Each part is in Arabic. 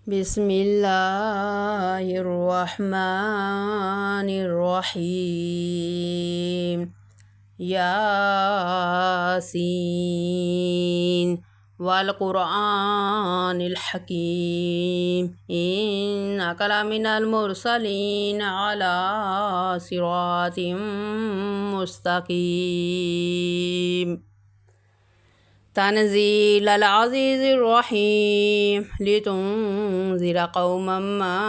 بسم الله الرحمن الرحيم. ياسين والقرآن الحكيم إنك لمن المرسلين على صراط مستقيم. تنزيل العزيز الرحيم لتنذر قوما ما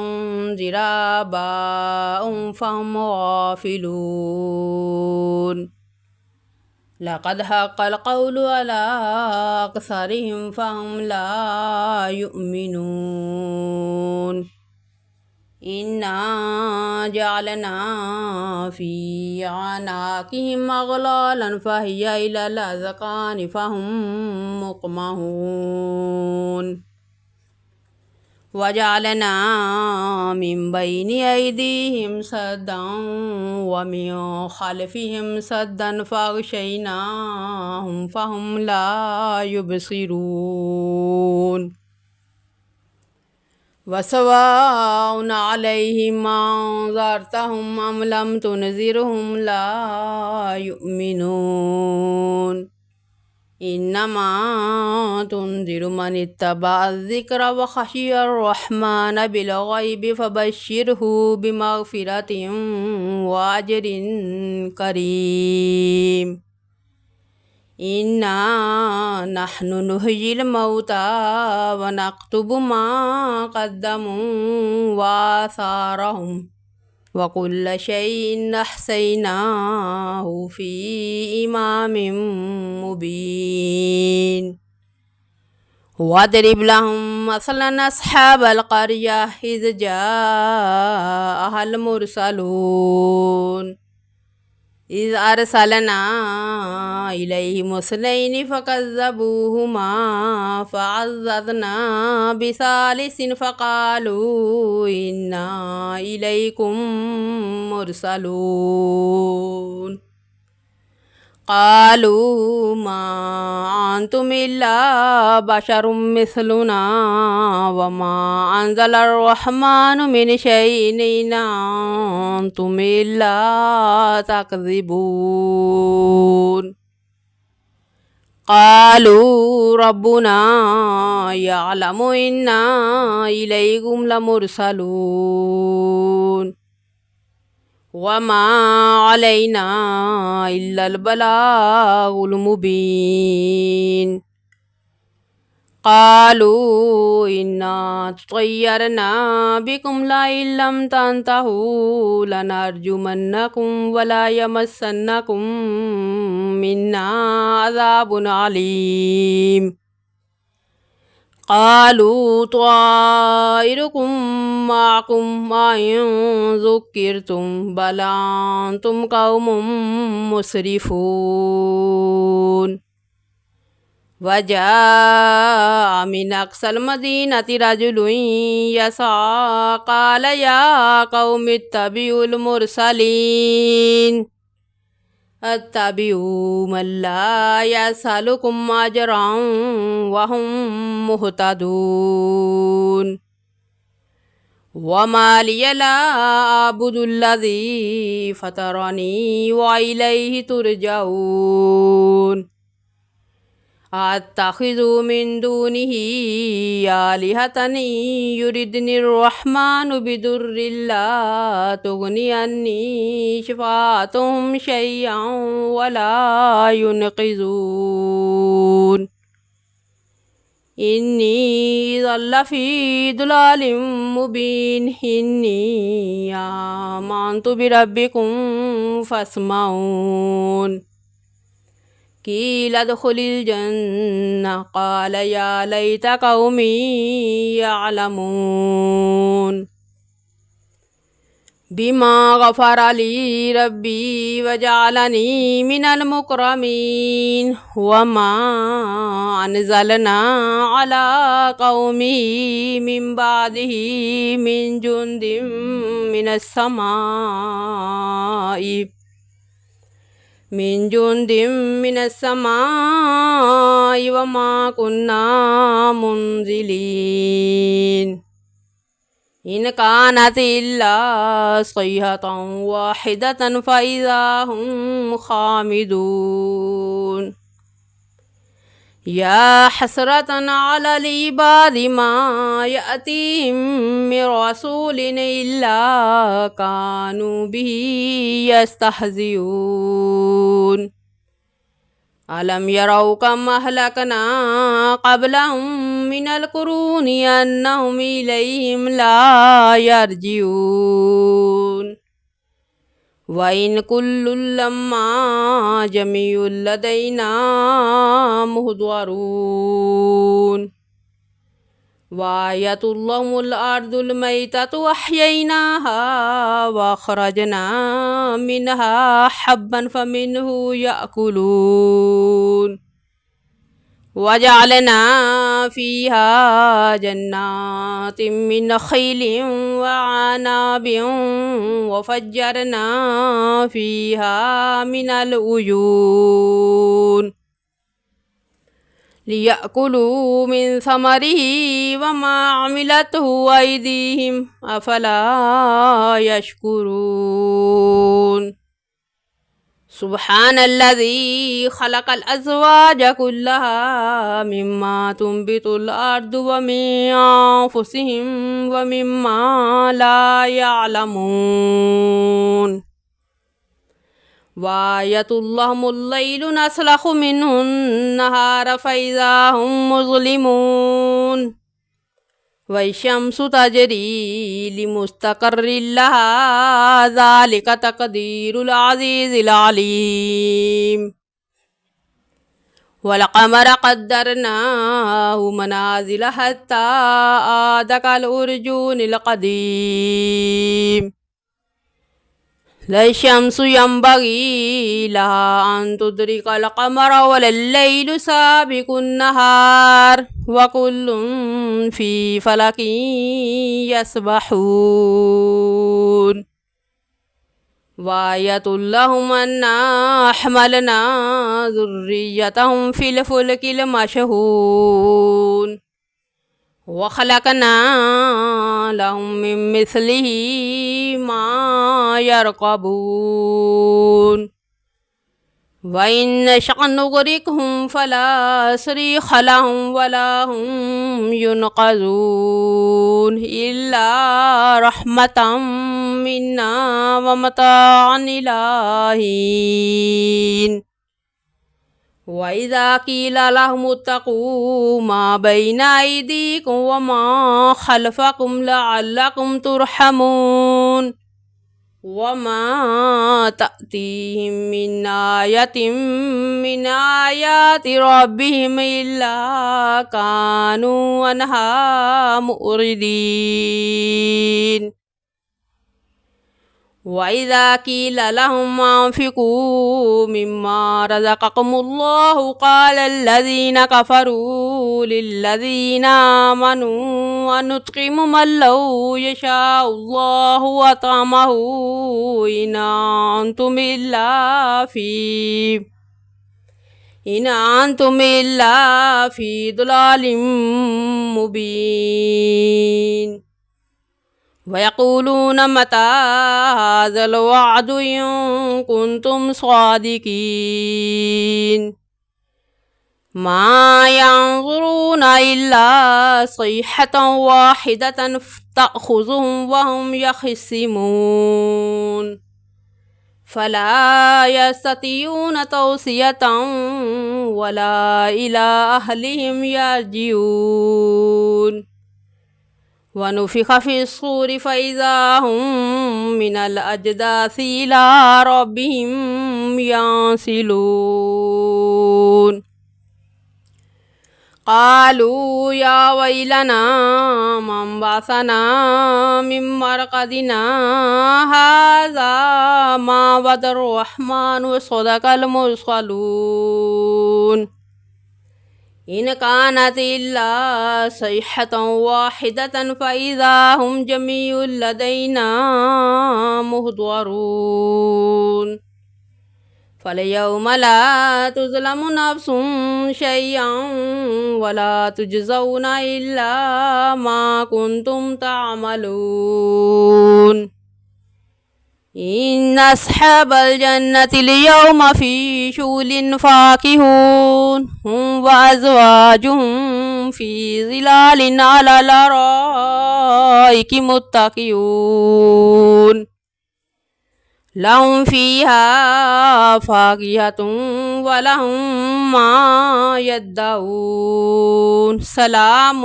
أنذر آباؤهم فهم غافلون. لقد حق القول على أكثرهم فهم لا يؤمنون. إنا جعلنا في أعناقهم أغلالا فهي إلى الأذقان فهم مقمحون. وجعلنا من بين أيديهم سدا ومن خلفهم سدا فأغشيناهم فهم لا يبصرون. وسواء عليهم أنذرتهم أم لم تنذرهم لا يؤمنون. إنما تنذر من اتبع الذكر وخشي الرحمن بالغيب فبشره بمغفرة وأجر كريم. إنا نحن نحيي الموتى ونكتب ما قدموا وآثارهم وكل شيء أحصيناه في إمام مبين. واضرب لهم مثلا أصحاب القرية إذ جاءها المرسلون إذ أرسلنا إليهم اثنين فكذبوهما فعززنا بثالث فقالوا إنا إليكم مرسلون. قالوا ما أنتم إلا بشر مثلنا وما أنزل الرحمن من شيء إن أنتم إلا تكذبون. قالوا ربنا يعلم إنا إليكم لمرسلون وما علينا إلا البلاغ المبين. قالوا إنا تطيرنا بكم لئن لم تنتهوا لنرجمنكم ولا يمسنكم منا عذاب عليم. قالوا طائركم معكم أئن ذكرتم بل أنتم قوم مسرفون. وجاء من أقصى المدينة رجل يسعى قال يا قوم اتبعوا المرسلين اتبعوا من لا يسألكم أجرا وهم مهتدون. وما لي لا أعبد الذي فطرني وإليه ترجعون. أتخذ من دونه آلهة يردني الرحمن بضر لا تغني عني شفاعتهم شيئا ولا ينقذون. إني إذا لفي ضلال مبين. إني آمنت بربكم فاسمعون. قيل ادخل الجنة قال يا ليت قومي يعلمون. بما غفر لي ربي وجعلني من المكرمين. وما أنزلنا على قومه من بعده من جند من السماء من جند من السماء وما كنا منزلين. إن كانت إلا صيحة واحدة فإذا هم خامدون يا حسرة على العباد ما يأتيهم من رسول إلا كانوا به يستهزئون ألم يروا كم أهلكنا قبلهم من القرون أنهم إليهم لا يرجعون وإن كل لما جميع لدينا محضرون وآية لهم الأرض الميتة وأحييناها وأخرجنا منها حبا فمنه يأكلون وجعلنا فيها جنات من نخيل وعناب وفجرنا فيها من العيون ليأكلوا من ثمره وما عملته أيديهم أفلا يشكرون سبحان الذي خلق الأزواج كلها مما تنبت الأرض ومن أنفسهم ومما لا يعلمون وآية لهم الليل نسلخ منه النهار فإذا هم مظلمون والشمس تجري لمستقر لها ذلك تقدير العزيز العليم والقمر قدرناه منازل حتى عاد كالأرجون القديم لا الشمس ينبغي لها أن تدرك القمر ولا الليل سابق النهار وكل في فلك يسبحون وآية لهم أنا حملنا ذريتهم في الفلك المشحون وخلقنا لهم من مثله ما يركبون وإن نشأ نغرقهم فلا صريخ لهم ولا هم ينقذون إلا رحمة منا ومتاعا إلى حين وإذا قيل لهم اتقوا ما بين أيديكم وما خلفكم لعلكم ترحمون وما تأتيهم من آية من آيات ربهم إلا كانوا عنها معرضين وإذا قيل لهم أنفقوا مما رزقكم الله قال الذين كفروا للذين آمنوا أنطعم من لو يشاء الله وطعمه إن أنتم إلا في ضلال مبين ويقولون متى هذا الوعد إن كنتم صادقين ما ينظرون إلا صيحة واحدة تأخذهم وهم يخصمون فلا يستطيعون توصية ولا إلى أهلهم يرجعون ونفخ في الصور فإذا هم من الأجداث إلى ربهم ينسلون قالوا يا ويلنا من بعثنا من مرقدنا هذا ما وعد الرحمن وصدق المرسلون إن كانت إلا صيحة واحدة فإذا هم جميع لدينا محضرون فاليوم لا تظلم نفس شيئا ولا تجزون إلا ما كنتم تعملون إن أصحاب الجنة اليوم في شغل فاكهون هم وأزواجهم في ظلال على الأرائك متكئون لهم فيها فاكهة ولهم ما يدعون سلام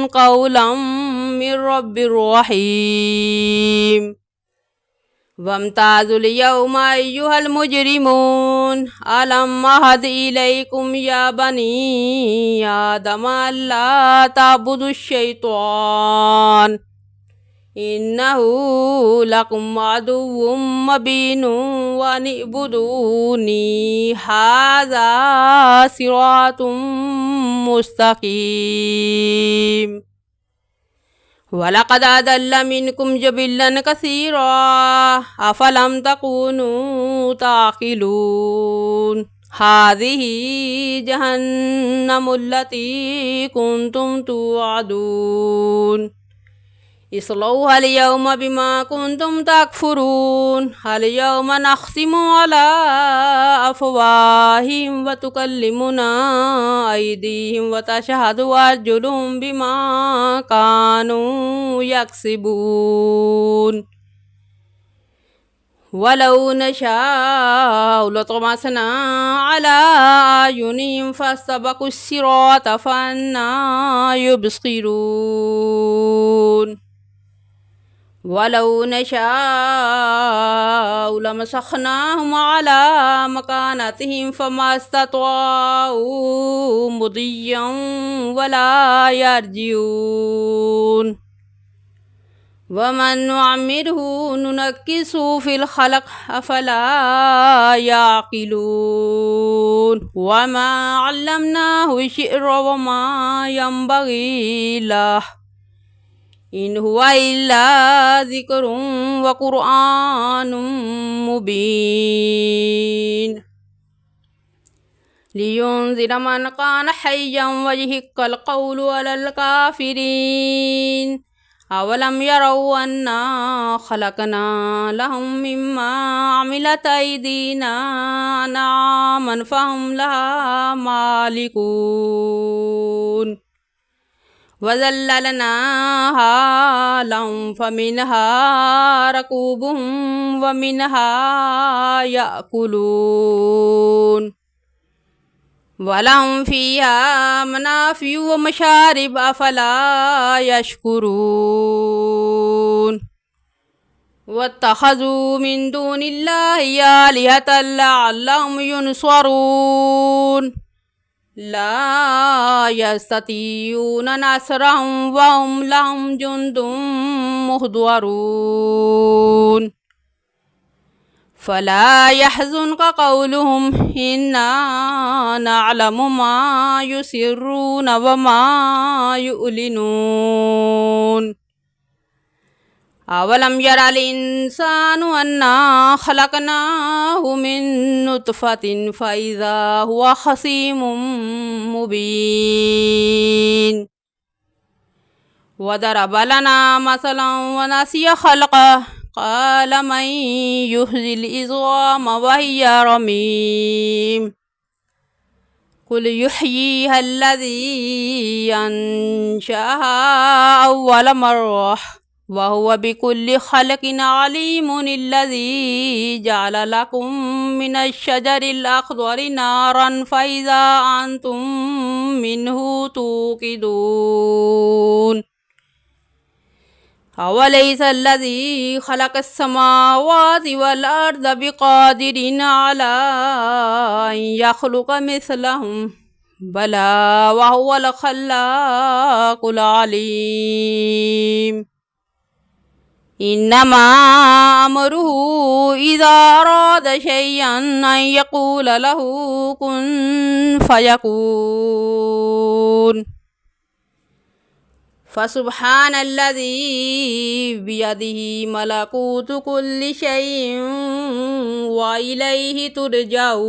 قولا من رب رحيم وامتازوا اليوم أيها المجرمون ألم أعهد إليكم يا بني آدم ألا تعبدوا الشيطان إنه لكم عدو مبين وأن اعبدوني هذا صراط مستقيم ولقد أضل منكم جبلا كثيرا أفلم تكونوا تعقلون هذه جهنم التي كنتم توعدون اصلوها اليوم بما كنتم تكفرون اليوم نختم على أفواههم وتكلمنا أيديهم وتشهد أرجلهم بما كانوا يكسبون ولو نشاء لطمسنا على أعينهم فاستبقوا الصراط فأنى يبصرون ولو نشاء لمسخناهم على مكانتهم فما استطاعوا مضيا ولا يرجعون ومن نعمره ننكسه في الخلق أفلا يعقلون وما علمناه الشعر وما ينبغي له إن هو إلا ذكر وقرآن مبين لينذر من كان حيا ويحق القول على الكافرين أولم يروا أنا خلقنا لهم مما عملت أيدينا أنعاما فهم لها مالكون وذللناها لهم فمنها ركوبهم ومنها يأكلون ولهم فيها منافع ومشارب أفلا يشكرون واتخذوا من دون الله آلهة لعلهم ينصرون لا يستطيعون نصرهم وهم لهم جند محضرون فلا يحزنك قولهم إنا نعلم ما يسرون وما يعلنون أولم ير الإنسان أنا خلقناه من نطفة فإذا هو خصيم مبين وضرب لنا مثلا ونسي خلقه قال من يحيي العظام وهي رميم قل يحييها الذي أنشأها أول مرة وهو بكل خلق عليم الذي جعل لكم من الشجر الأخضر نارا فإذا أنتم منه توقدون أوليس الذي خلق السماوات والأرض بقادر على أن يخلق مثلهم بلى وهو الخلاق العليم إنما أمره إذا أراد شيئا أن يقول له كن فيكون فسبحان الذي بيده ملكوت كل شيء وإليه ترجعون.